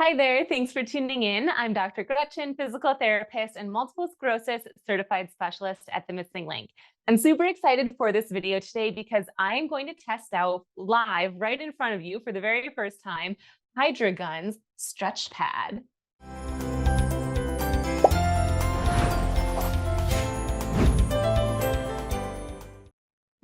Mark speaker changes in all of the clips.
Speaker 1: Hi there, thanks for tuning in. I'm Dr. Gretchen, physical therapist and multiple sclerosis certified specialist at the Missing Link. I'm super excited for this video today because I'm going to test out live right in front of you for the very first time, Hydragun's stretch pad.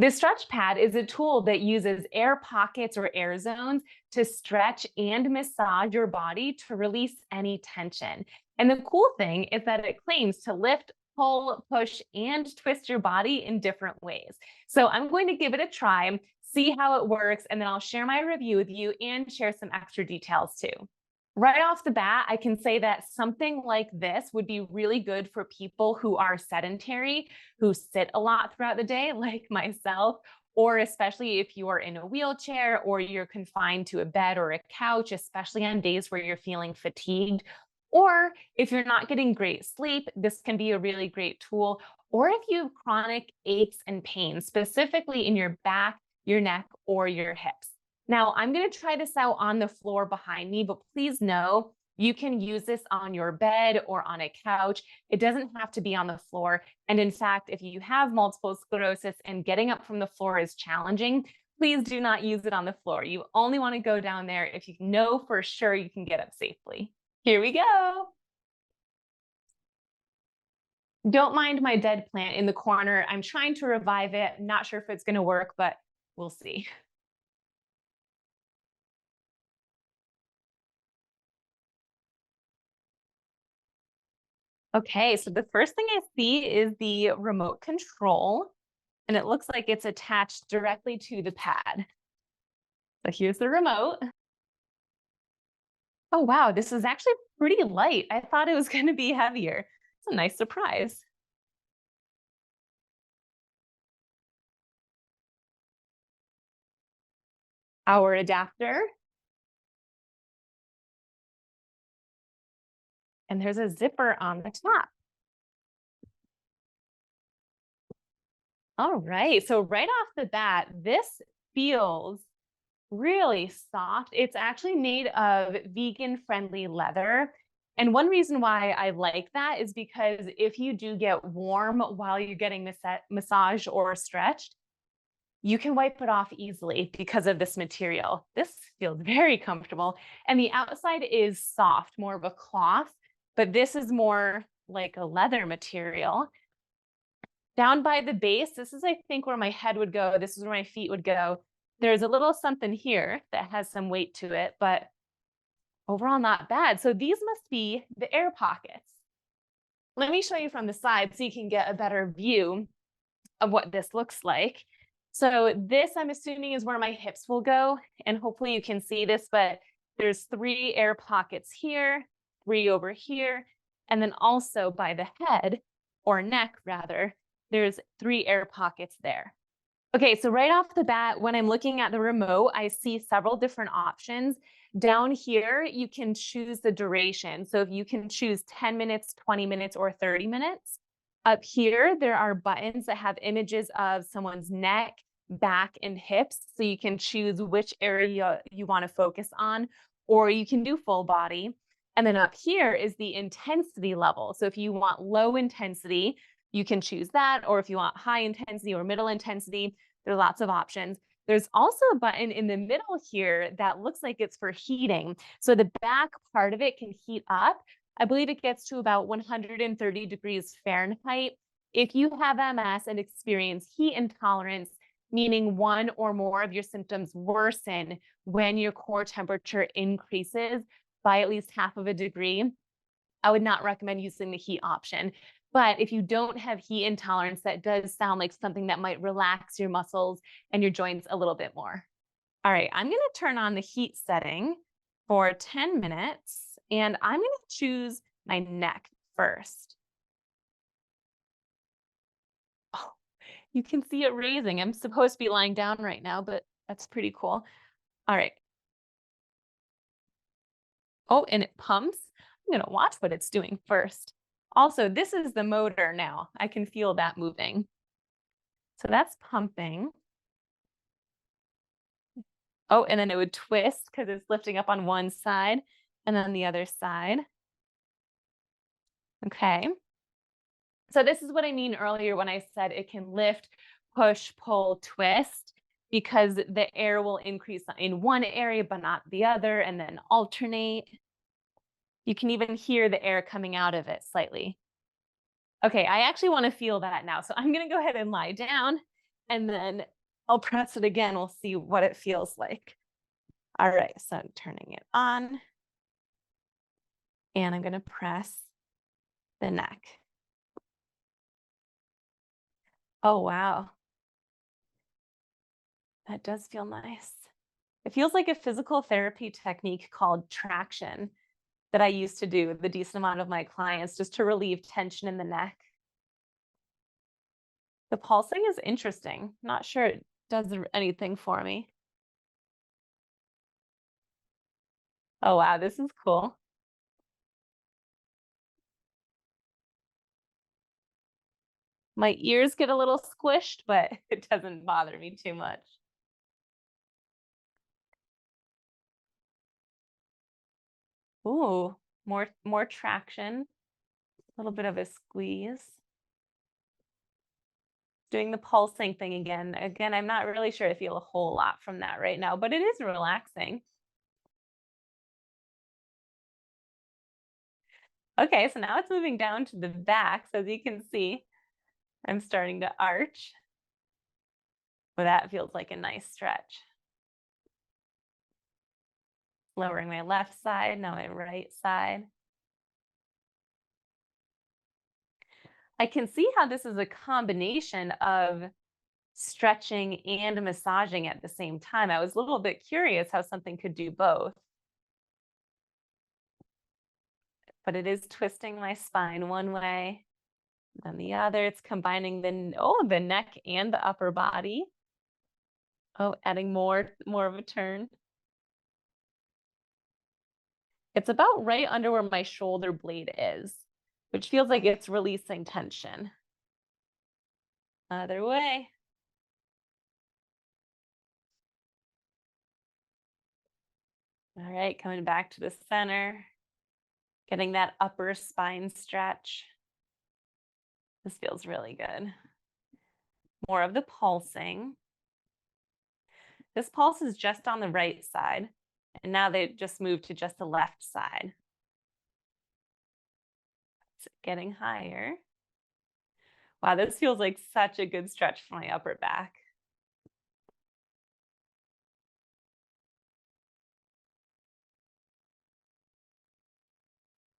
Speaker 1: This stretch pad is a tool that uses air pockets or air zones to stretch and massage your body to release any tension. And the cool thing is that it claims to lift, pull, push, and twist your body in different ways. So I'm going to give it a try, see how it works, and then I'll share my review with you and share some extra details too. Right off the bat, I can say that something like this would be really good for people who are sedentary, who sit a lot throughout the day, like myself, or especially if you are in a wheelchair or you're confined to a bed or a couch, especially on days where you're feeling fatigued. Or if you're not getting great sleep, this can be a really great tool. Or if you have chronic aches and pains, specifically in your back, your neck, or your hips. Now, I'm going to try this out on the floor behind me, but please know you can use this on your bed or on a couch. It doesn't have to be on the floor. And in fact, if you have multiple sclerosis and getting up from the floor is challenging, please do not use it on the floor. You only want to go down there if you know for sure you can get up safely. Here we go. Don't mind my dead plant in the corner. I'm trying to revive it. Not sure if it's going to work, but we'll see. Okay, so the first thing I see is the remote control, and it looks like it's attached directly to the pad. So here's the remote. Oh, wow, this is actually pretty light. I thought it was going to be heavier. It's a nice surprise. Our adapter, and there's a zipper on the top. All right, so right off the bat, this feels really soft. It's actually made of vegan-friendly leather. And one reason why I like that is because if you do get warm while you're getting massaged or stretched, you can wipe it off easily because of this material. This feels very comfortable. And the outside is soft, more of a cloth, but this is more like a leather material. Down by the base, this is, I think, where my head would go. This is where my feet would go. There's a little something here that has some weight to it, but overall not bad. So these must be the air pockets. Let me show you from the side so you can get a better view of what this looks like. So this, I'm assuming, is where my hips will go, and hopefully you can see this, but there's 3 air pockets here, 3 over here, and then also by the head, or neck rather, there's 3 air pockets there. Okay, so right off the bat, when I'm looking at the remote, I see several different options. Down here, you can choose the duration. So if you can choose 10 minutes, 20 minutes, or 30 minutes. Up here, there are buttons that have images of someone's neck, back, and hips. So you can choose which area you want to focus on, or you can do full body. And then up here is the intensity level. So if you want low intensity, you can choose that, or if you want high intensity or middle intensity, there are lots of options. There's also a button in the middle here that looks like it's for heating. So the back part of it can heat up. I believe it gets to about 130 degrees Fahrenheit. If you have MS and experience heat intolerance, meaning one or more of your symptoms worsen when your core temperature increases by at least half of a degree, I would not recommend using the heat option. But if you don't have heat intolerance, that does sound like something that might relax your muscles and your joints a little bit more. All right, I'm going to turn on the heat setting for 10 minutes, and I'm going to choose my neck first. Oh, you can see it raising. I'm supposed to be lying down right now, but that's pretty cool. All right. Oh, and it pumps. I'm going to watch what it's doing first. Also, this is the motor now. I can feel that moving. So that's pumping. Oh, and then it would twist because it's lifting up on one side. And then the other side. Okay. So this is what I mean earlier when I said it can lift, push, pull, twist, because the air will increase in one area but not the other, and then alternate. You can even hear the air coming out of it slightly. Okay, I actually want to feel that now. So I'm going to go ahead and lie down and then I'll press it again. We'll see what it feels like. All right, so I'm turning it on and I'm going to press the neck. Oh, wow. That does feel nice. It feels like a physical therapy technique called traction that I used to do with a decent amount of my clients just to relieve tension in the neck. The pulsing is interesting. Not sure it does anything for me. Oh, wow, this is cool. My ears get a little squished, but it doesn't bother me too much. Ooh, more traction, a little bit of a squeeze. Doing the pulsing thing again. Again, I'm not really sure I feel a whole lot from that right now, but it is relaxing. Okay, so now it's moving down to the back. So as you can see, I'm starting to arch. But that feels like a nice stretch. Lowering my left side, now my right side. I can see how this is a combination of stretching and massaging at the same time. I was a little bit curious how something could do both. But it is twisting my spine one way, then the other. It's combining the neck and the upper body. Oh, adding more of a turn. It's about right under where my shoulder blade is, which feels like it's releasing tension. Other way. All right, coming back to the center, getting that upper spine stretch. This feels really good. More of the pulsing. This pulse is just on the right side, and now they just moved to just the left side. It's getting higher. Wow, this feels like such a good stretch for my upper back.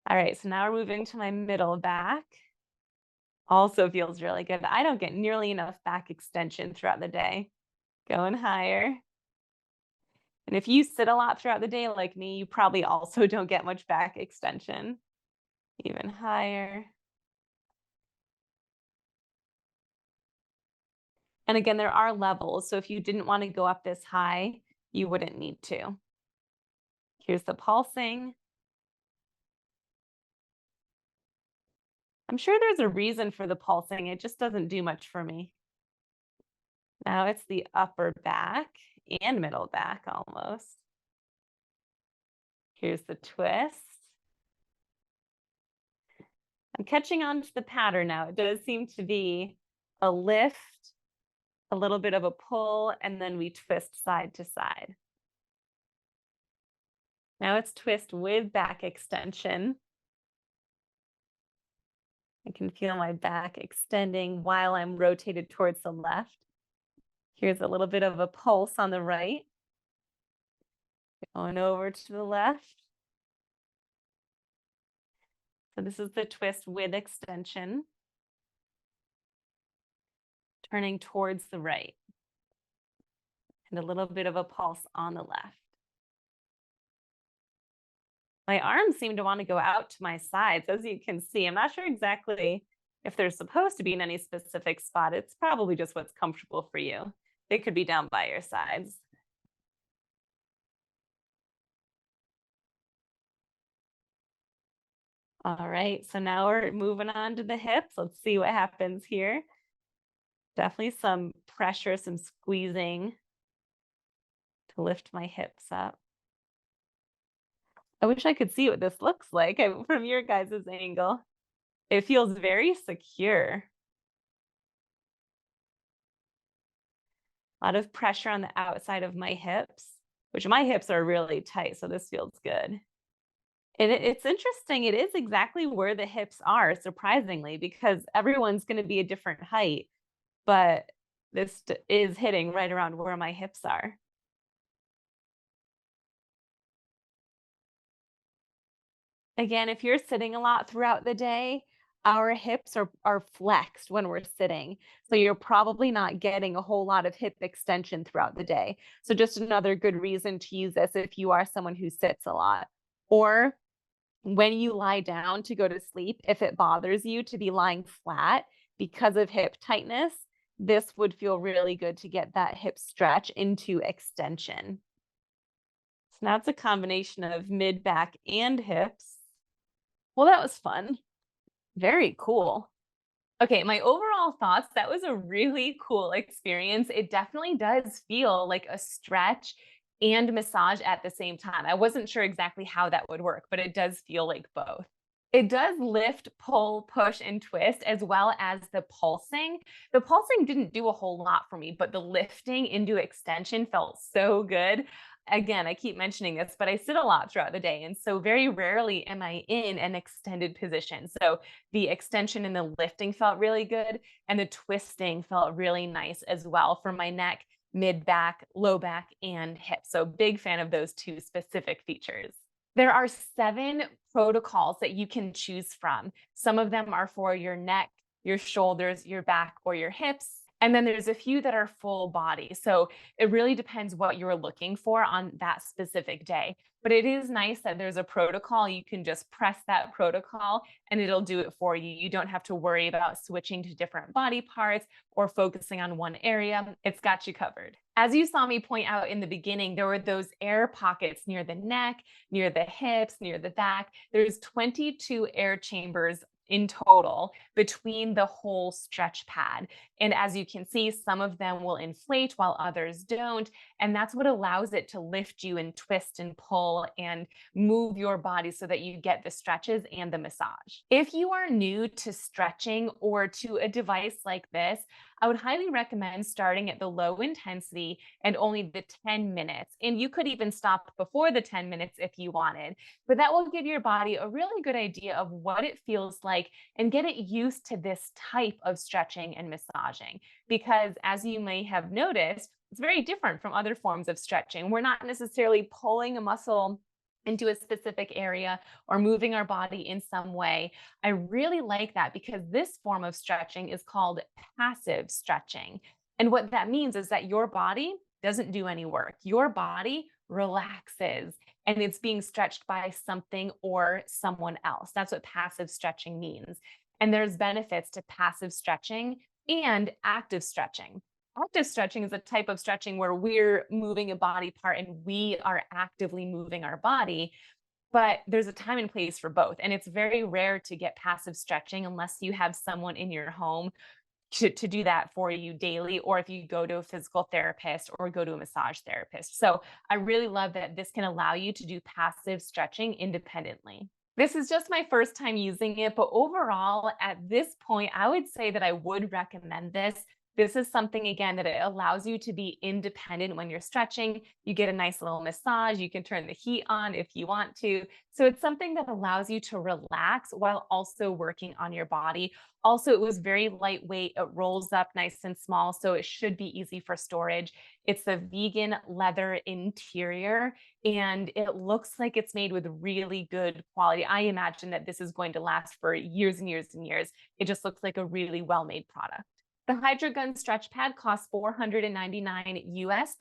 Speaker 1: All right, so now we're moving to my middle back. Also feels really good. I don't get nearly enough back extension throughout the day. Going higher. And if you sit a lot throughout the day like me, you probably also don't get much back extension. Even higher. And again, there are levels. So if you didn't want to go up this high, you wouldn't need to. Here's the pulsing. I'm sure there's a reason for the pulsing. It just doesn't do much for me. Now it's the upper back and middle back almost. Here's the twist. I'm catching on to the pattern now. It does seem to be a lift, a little bit of a pull, and then we twist side to side. Now it's twist with back extension. I can feel my back extending while I'm rotated towards the left. Here's a little bit of a pulse on the right. Going over to the left. So this is the twist with extension. Turning towards the right. And a little bit of a pulse on the left. My arms seem to want to go out to my sides, as you can see. I'm not sure exactly if they're supposed to be in any specific spot. It's probably just what's comfortable for you. They could be down by your sides. All right, so now we're moving on to the hips. Let's see what happens here. Definitely some pressure, some squeezing to lift my hips up. I wish I could see what this looks like from your guys' angle. It feels very secure. A lot of pressure on the outside of my hips, which my hips are really tight, so this feels good. And it's interesting, it is exactly where the hips are, surprisingly, because everyone's gonna be a different height, but is hitting right around where my hips are. Again, if you're sitting a lot throughout the day, our hips are flexed when we're sitting. So you're probably not getting a whole lot of hip extension throughout the day. So just another good reason to use this if you are someone who sits a lot. Or when you lie down to go to sleep, if it bothers you to be lying flat because of hip tightness, this would feel really good to get that hip stretch into extension. So now it's a combination of mid back and hips. Well, that was fun. Very cool. Okay, my overall thoughts, that was a really cool experience. It definitely does feel like a stretch and massage at the same time. I wasn't sure exactly how that would work, but it does feel like both. It does lift, pull, push, and twist, as well as the pulsing. The pulsing didn't do a whole lot for me, but the lifting into extension felt so good. Again, I keep mentioning this, but I sit a lot throughout the day. And so very rarely am I in an extended position. So the extension and the lifting felt really good, and the twisting felt really nice as well for my neck, mid back, low back, and hips. So big fan of those two specific features. There are 7 protocols that you can choose from. Some of them are for your neck, your shoulders, your back, or your hips. And then there's a few that are full body. So it really depends what you're looking for on that specific day. But it is nice that there's a protocol. You can just press that protocol and it'll do it for you. You don't have to worry about switching to different body parts or focusing on one area. It's got you covered. As you saw me point out in the beginning, there were those air pockets near the neck, near the hips, near the back. There's 22 air chambers in total between the whole stretch pad. And as you can see, some of them will inflate while others don't. And that's what allows it to lift you and twist and pull and move your body so that you get the stretches and the massage. If you are new to stretching or to a device like this, I would highly recommend starting at the low intensity and only the 10 minutes. And you could even stop before the 10 minutes if you wanted. But that will give your body a really good idea of what it feels like and get it used to this type of stretching and massaging. Because as you may have noticed, it's very different from other forms of stretching. We're not necessarily pulling a muscle into a specific area or moving our body in some way. I really like that because this form of stretching is called passive stretching. And what that means is that your body doesn't do any work. Your body relaxes and it's being stretched by something or someone else. That's what passive stretching means. And there's benefits to passive stretching and active stretching. Active stretching is a type of stretching where we're moving a body part and we are actively moving our body. But there's a time and place for both. And it's very rare to get passive stretching unless you have someone in your home to do that for you daily, or if you go to a physical therapist or go to a massage therapist. So I really love that this can allow you to do passive stretching independently. This is just my first time using it, but overall, at this point, I would say that I would recommend this. This is something, again, that it allows you to be independent when you're stretching. You get a nice little massage. You can turn the heat on if you want to. So it's something that allows you to relax while also working on your body. Also, it was very lightweight. It rolls up nice and small, so it should be easy for storage. It's a vegan leather interior, and it looks like it's made with really good quality. I imagine that this is going to last for years and years and years. It just looks like a really well-made product. The Hydragun stretch pad costs $499 US,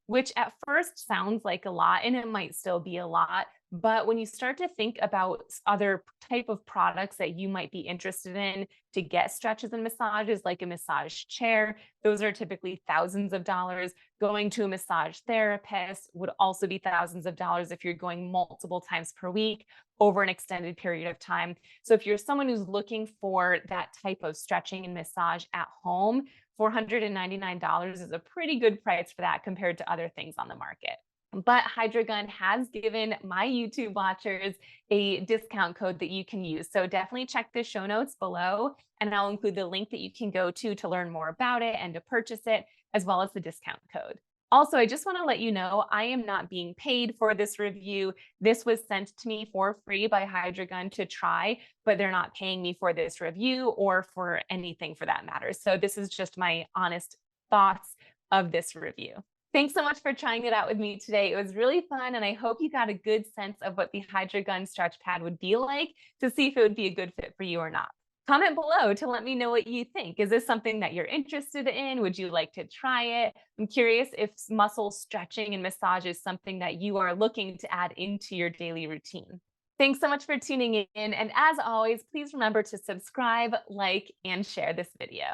Speaker 1: which at first sounds like a lot, and it might still be a lot. But when you start to think about other type of products that you might be interested in to get stretches and massages, like a massage chair, those are typically thousands of dollars. Going to a massage therapist would also be thousands of dollars if you're going multiple times per week over an extended period of time. So if you're someone who's looking for that type of stretching and massage at home, $499 is a pretty good price for that compared to other things on the market. But Hydragun has given my YouTube watchers a discount code that you can use. So definitely check the show notes below, and I'll include the link that you can go to learn more about it and to purchase it, as well as the discount code. Also, I just want to let you know I am not being paid for this review. This was sent to me for free by Hydragun to try, but they're not paying me for this review or for anything for that matter. So this is just my honest thoughts of this review. Thanks so much for trying it out with me today. It was really fun, and I hope you got a good sense of what the Hydragun stretch pad would be like to see if it would be a good fit for you or not. Comment below to let me know what you think. Is this something that you're interested in? Would you like to try it? I'm curious if muscle stretching and massage is something that you are looking to add into your daily routine. Thanks so much for tuning in. And as always, please remember to subscribe, like, and share this video.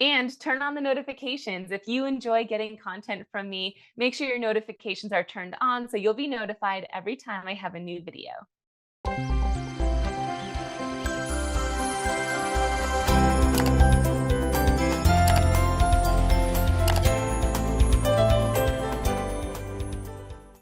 Speaker 1: And turn on the notifications. If you enjoy getting content from me, make sure your notifications are turned on so you'll be notified every time I have a new video.